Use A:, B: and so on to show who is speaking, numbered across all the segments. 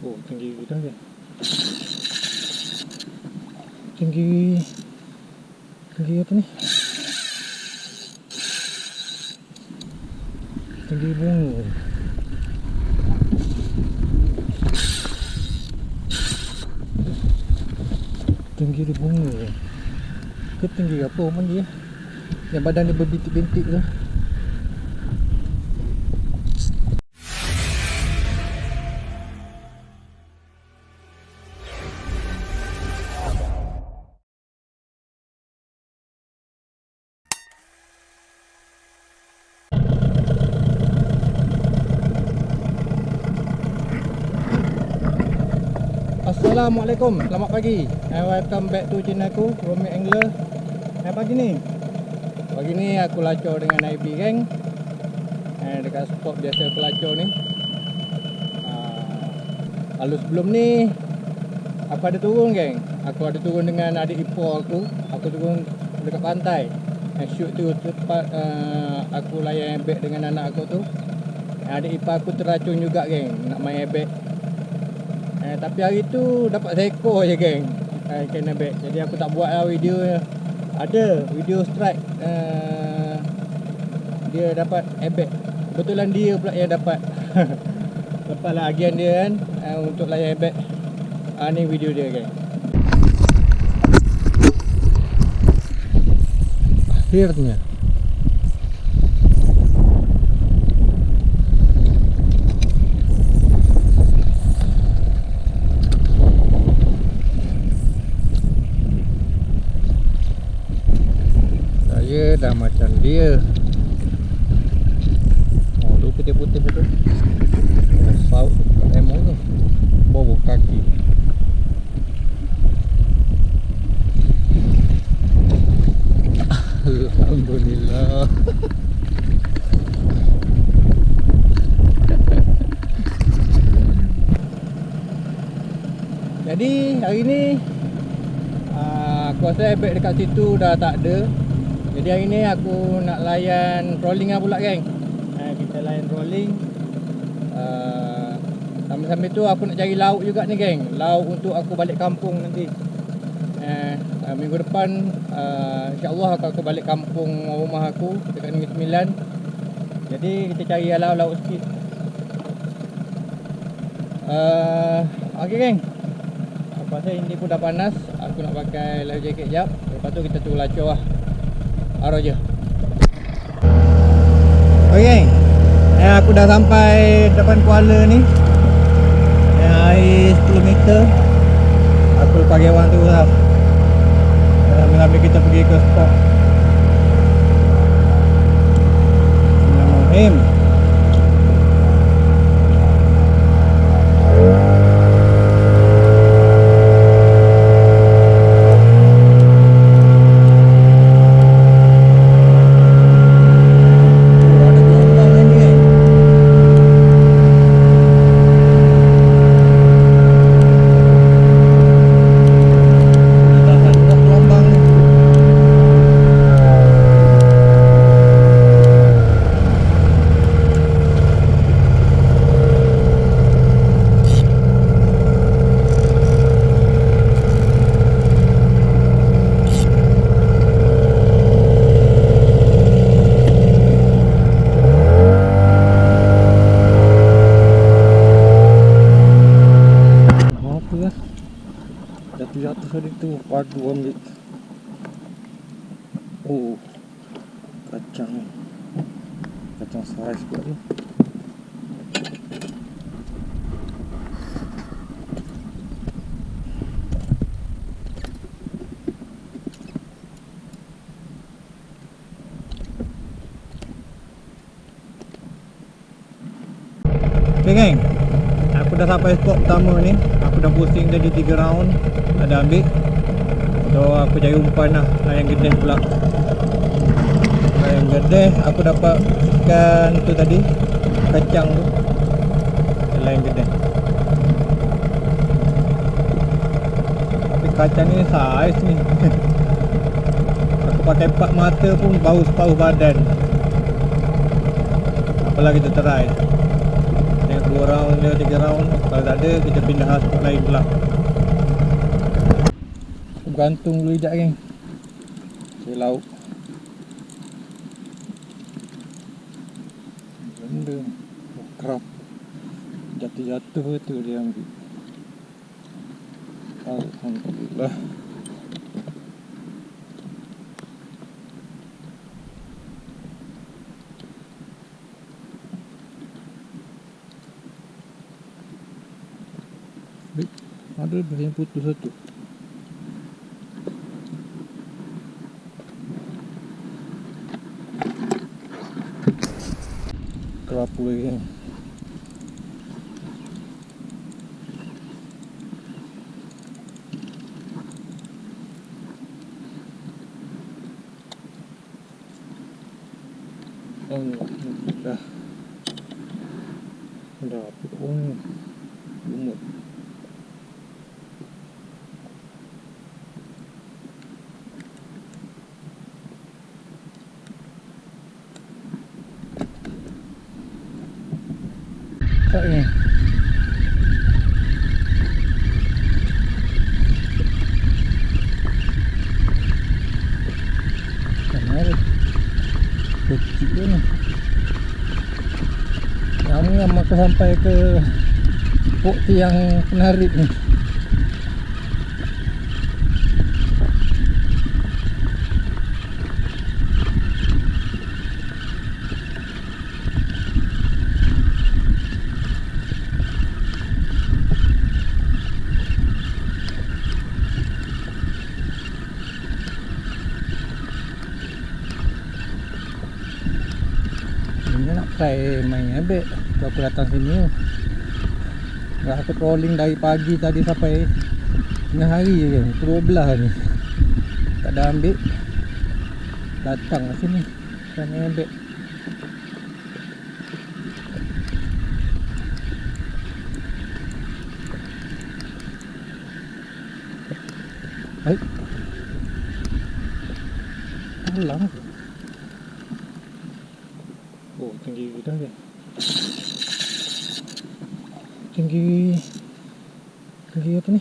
A: Oh, tinggi dah kan. Tinggi apa ni? Tinggi bunga. Tinggi di bunga. Ke tinggi apa orang panggil ya? Yang badan dia berbintik-bintik tu. Assalamualaikum, selamat pagi and welcome back to channel aku, Romy Angler. Pagi ni aku lacur dengan IB gang dekat spot biasa aku lacur ni. Lalu sebelum ni aku ada turun gang. Aku ada turun dengan adik ipar aku. Aku turun dekat pantai shoot tu tempat aku layan ebek dengan anak aku tu. Adik ipar aku teracun juga gang nak main ebek. Tapi hari tu dapat seekor je geng ikan ebek. Jadi aku tak buat lah video. Ada video strike dia dapat ebek. Kebetulan dia pula yang dapat. Lepas lah agian dia kan untuk layan ebek. Ni video dia geng. Akhirnya dah macam dia. Oh, tu putih-putih betul. Saut emo tu. Bau kaki. Alhamdulillah. Jadi hari ni aku rasa ebek dekat situ dah tak ada. Jadi hari ni aku nak layan trolling lah pula geng. Kita layan trolling. Sambil-sambil tu aku nak cari lauk juga ni geng. Lauk untuk aku balik kampung nanti. Minggu depan insyaAllah aku balik kampung rumah aku dekat Negeri Sembilan. Jadi kita cari lauk sikit. Okay geng. Aku rasa ini pun dah panas. Aku nak pakai life jacket jap. Lepas tu kita turun lacur lah. Arah je. Okay, aku dah sampai depan Kuala ni. Air 10 meter. Aku lepas gewang tu lah. Ambil kita pergi ke spot yang muhim. Jatuh tadi tu padu ambil. Oh, kacang saiz pula ni. Okay geng, aku dah sampai spot pertama ni. Aku dah pusing tadi 3 round. Ada ambil. So aku cari umpan lah. Layang gedeh pula. Layang gedeh. Aku dapat ikan tu tadi. Kacang tu. Layang gedeh. Tapi kacang ni saiz ni. Aku pakai 4 mata pun bau separuh badan. Apalah kita try. Tengok 2 round ada 3 round. Kalau tak ada kita pindah spot lain pula. Bergantung dulu sekejap geng. Cari lauk. Benda kerap jatuh-jatuh tu dia ambil. Alhamdulillah. Baik, ada yang putus satu. Kerapu lagi kan. Alhamdulillah. Dah apa pun lumut. Tak ni. Mana? Kecil tu ni. Yang ni yang makan sampai ke pok tiang penarik ni. Ini nak try main ebek. Aku datang sini. Dah aku trolling dari pagi tadi sampai tengah hari je. Pukul 12 ni. Tak ada ambil. Datang lah sini. Main ebek. Baik. Pulang. Oh, tinggi dah kan. Tinggi apa ni?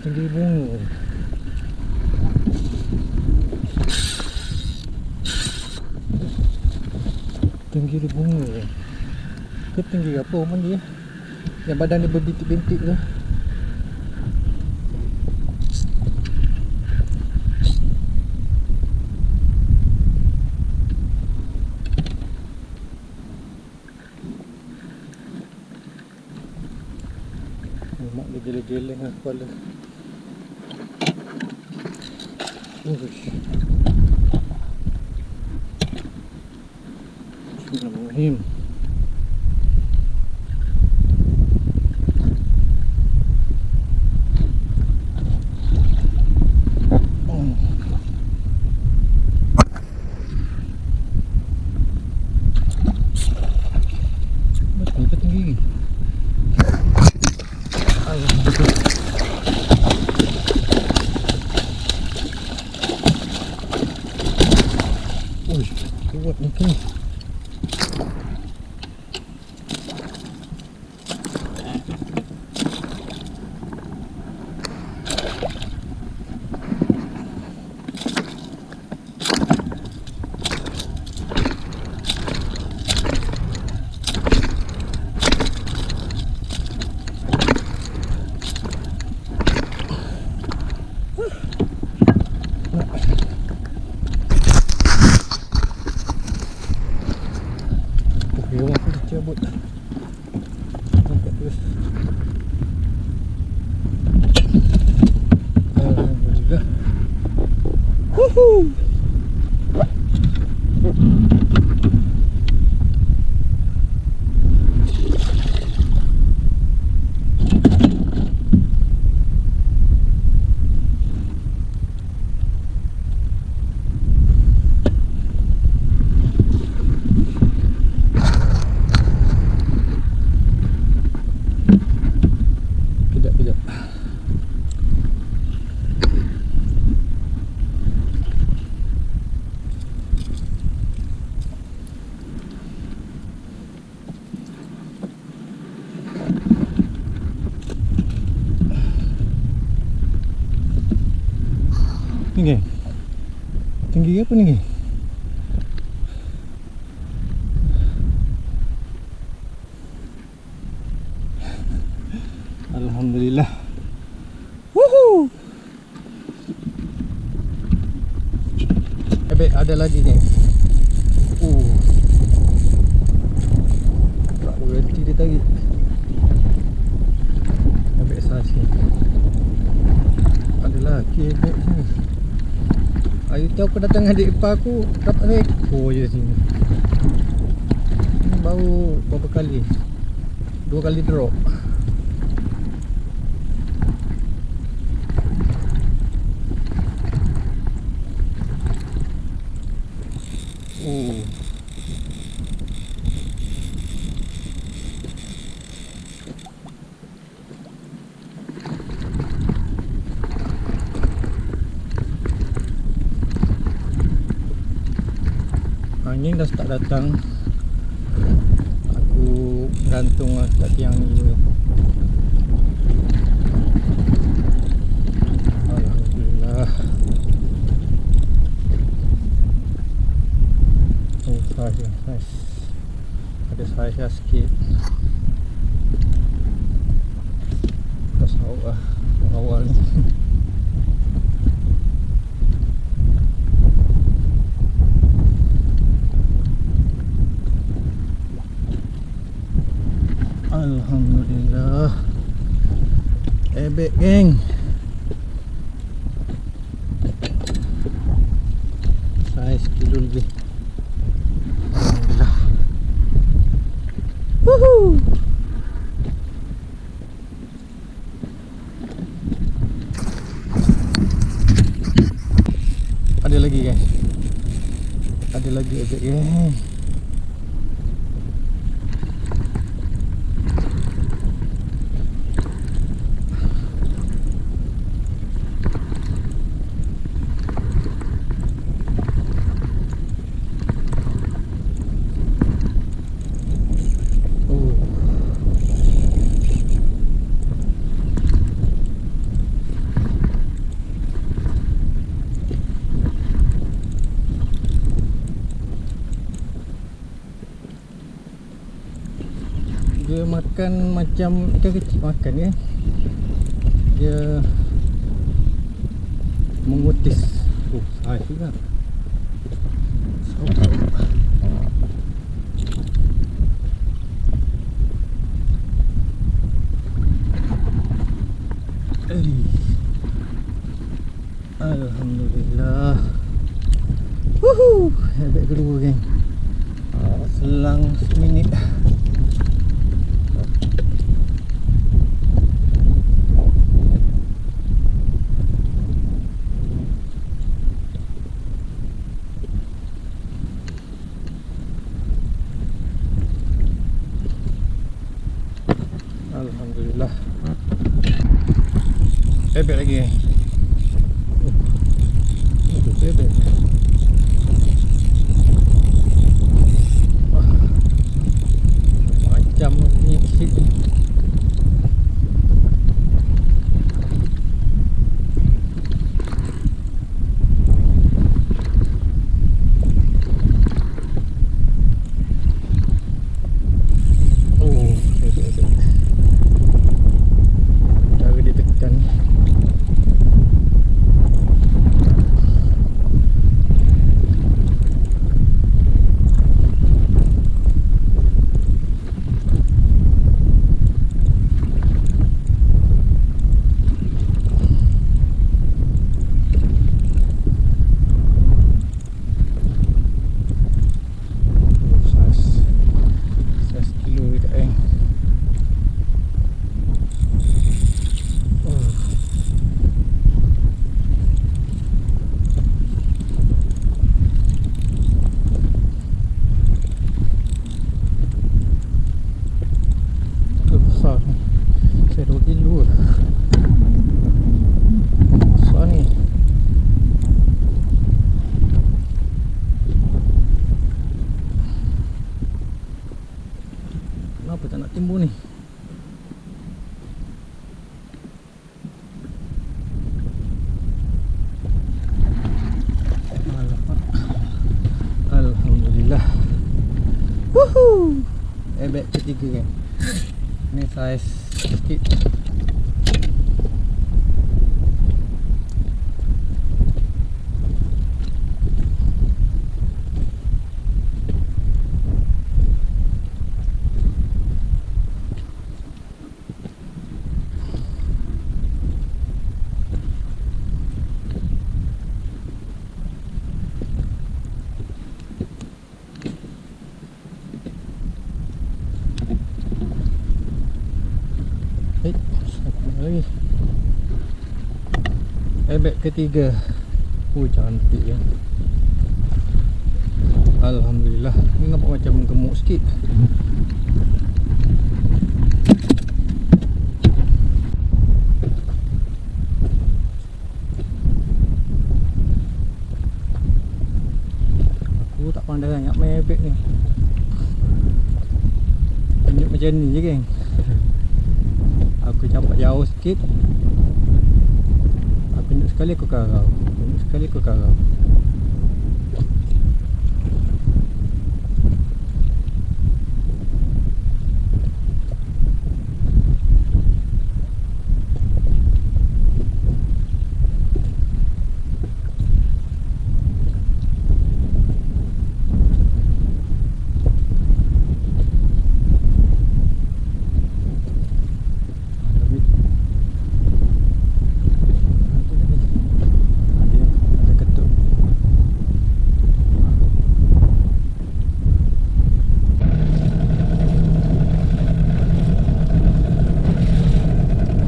A: Tinggi bunga. Tinggi bunga. Ke tinggi apa pun dia? Yang badan dia berbintik-bintik tu. Mak dia geleng-geleng lah kepala. Uish. Bismillahirrahmanirrahim. Betul tinggi. Uish, kuat ni kan. Biar aku dah cabut. Nampak terus. Alhamdulillah. Woohoo! geng? Tinggi apa ni geng? Alhamdulillah. Woohoo! Ada lagi geng. Tak berhenti dia tarik. Ebek saiz ni. Ada lagi ebek ni. Hari tu aku datang adik ipar aku dapat ekor je sini. Ini baru berapa kali? 2 kali drop. Angin dah start datang. Aku gantung lah kat tiang ni. Alhamdulillah. Oh, saiz. Ada saiz lah sikit. Tak sauk lah awal ni. Alhamdulillah. Ebek geng. Saiz kilo lebih. Alhamdulillah. Woohoo. Ada lagi guys. Ada lagi ebek geng. Dia makan macam ikan kecil makan ya. Dia mengutis. Saiz juga. Alhamdulillah. Woohoo! Hebet kedua geng. Selang seminit. Alhamdulillah. Ebek lagi. Ebek. Macam ni sikit. Kenapa tak nak timbul ni? Woohoo! Ebek ketiga kan. Ni saiz sikit. Lagi ebek ketiga. Cantik ya. Alhamdulillah. Ni nampak macam gemuk sikit. Aku tak pandai sangat main ebek ni. Tunjuk macam ni je geng. Aku campak jauh sikit. Aku tunjuk sekali aku karau. Tunjuk sekali aku karau.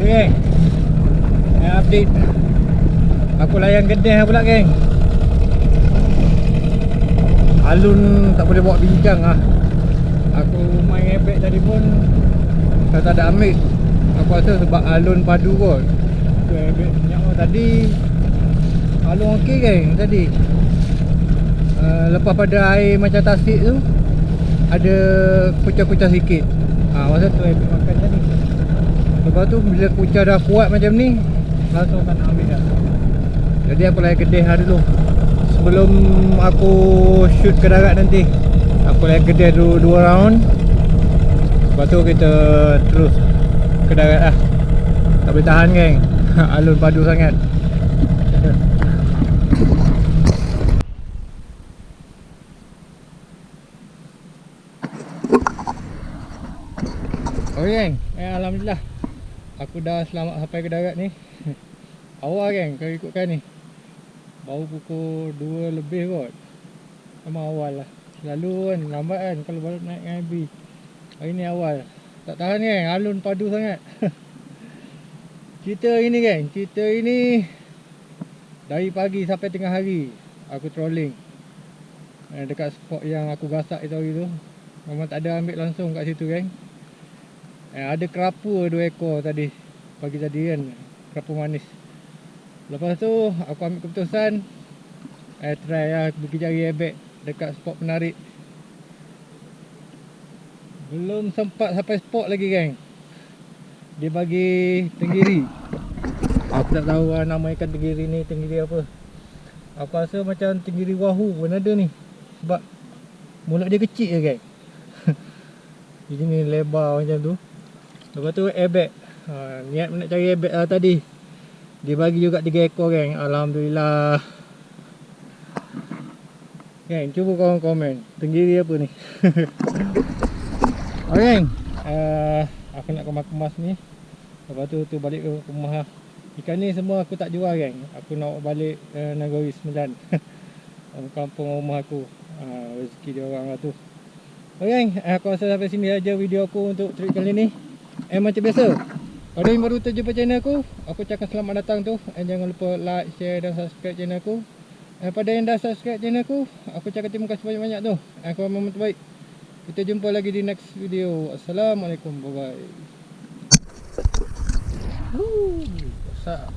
A: Geng, update aku layan gedeh pula geng. Alun tak boleh bawa bincang lah. Aku main ebek tadi pun saya tak ada ambil. Aku rasa sebab alun padu kot. Ebek minyak tadi alun okey geng tadi. Lepas pada air macam tasik tu ada kucah-kucah sikit. Masa tu ebek makan tadi. Lepas tu bila kucah dah kuat macam ni, langsung akan ambil dah. Jadi aku layan gedeh lah dulu. Sebelum aku shoot ke darat nanti, aku layan gedeh dulu 2 round. Lepas tu kita terus ke darat lah. Tak boleh tahan geng. Alun padu sangat. Okay geng, alhamdulillah aku dah selamat sampai ke darat ni. Awal geng kalau ikutkan ni baru pukul 2 lebih kot. Memang awal lah. Selalu kan lambat kan kalau baru naik dengan IB. Hari ni awal. Tak tahan geng, alun padu sangat. Cerita ini geng, cerita ini dari pagi sampai tengah hari aku trolling dekat spot yang aku gasak itu hari tu. Memang tak ada ambil langsung kat situ geng. Ada kerapu 2 ekor tadi pagi tadi kan, kerapu manis. Lepas tu aku ambil keputusan try lah pergi cari ebek dekat spot penarik. Belum sempat sampai spot lagi geng, dia bagi tenggiri. Aku tak tahu lah nama ikan tenggiri ni tenggiri apa. Aku rasa macam tenggiri wahoo pun ada ni. Sebab mulut dia kecil je geng. Dia ni lebar macam tu. Lepas tu ebek. Niat nak cari ebek lah tadi. Dia bagi juga 3 ekor geng. Alhamdulillah. Geng, cuba korang komen tenggiri apa ni. Okay geng, aku nak kemas-kemas ni. Lepas tu balik ke rumah lah. Ikan ni semua aku tak jual geng. Aku nak balik Nagori 9. Kampung rumah aku. Rezeki dia orang lah tu. Okay geng, aku rasa sampai sini aja video aku untuk trip kali ni. Macam biasa, pada yang baru terjumpa channel aku cakap selamat datang tu. Jangan lupa like, share dan subscribe channel aku. Pada yang dah subscribe channel aku cakap terima kasih banyak-banyak tu. Kau memang terbaik. Kita jumpa lagi di next video. Assalamualaikum, bye bye. Besar.